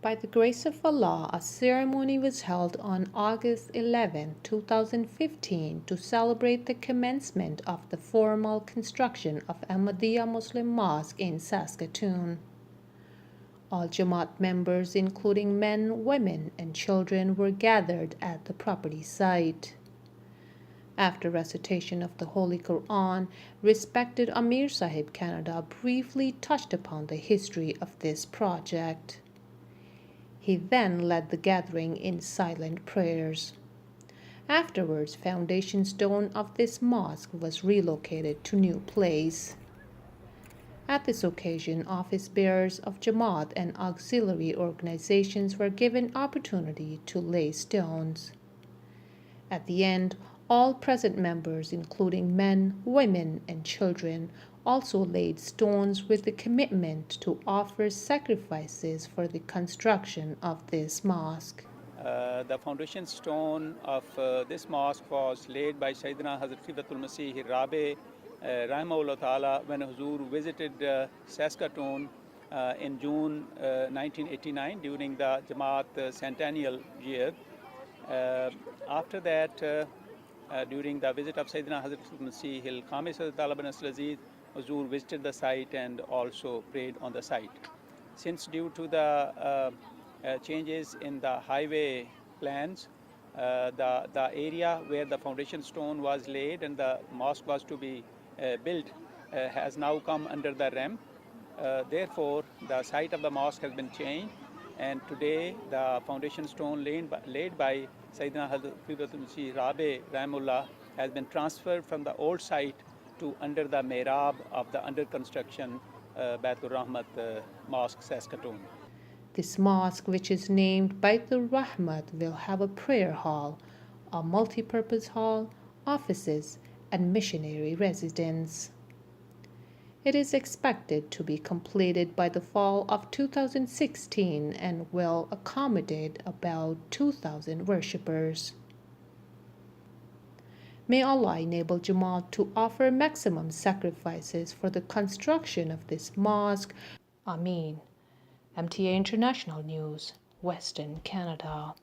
By the grace of Allah, a ceremony was held on August 11, 2015 to celebrate the commencement of the formal construction of Ahmadiyya Muslim Mosque in Saskatoon. All Jamaat members, including men, women, and children, were gathered at the property site. After recitation of the Holy Quran, respected Amir Sahib Canada briefly touched upon the history of this project. He then led the gathering in silent prayers. Afterwards, foundation stone of this mosque was relocated to new place. At this occasion, office bearers of Jamaat and auxiliary organizations were given opportunity to lay stones. At the end, all present members, including men, women, and children, also laid stones with the commitment to offer sacrifices for the construction of this mosque. The foundation stone of this mosque was laid by Sayyidina Hazrat Fidatul Masih Rabe Rahimahullah Ta'ala when Huzur visited Saskatoon in June 1989 during the Jamaat centennial year. After that, during the visit of Sayyidina Hazrat Masih Khamis Hazrat Ta'ala bin Asl Aziz, Huzur visited the site and also prayed on the site. Since due to the changes in the highway plans, the area where the foundation stone was laid and the mosque was to be built has now come under the ramp. Therefore, the site of the mosque has been changed, and today the foundation stone laid by Sayyidina Hazrat Fidatul Masih Rabe Rahimullah has been transferred from the old site to under the mihrab of the under construction Baitul Rahmat Mosque, Saskatoon. This mosque, which is named Baitul Rahmat, will have a prayer hall, a multi-purpose hall, offices, and missionary residence. It is expected to be completed by the fall of 2016 and will accommodate about 2,000 worshippers. May Allah enable Jamaat to offer maximum sacrifices for the construction of this mosque. Ameen. MTA International News, Western Canada.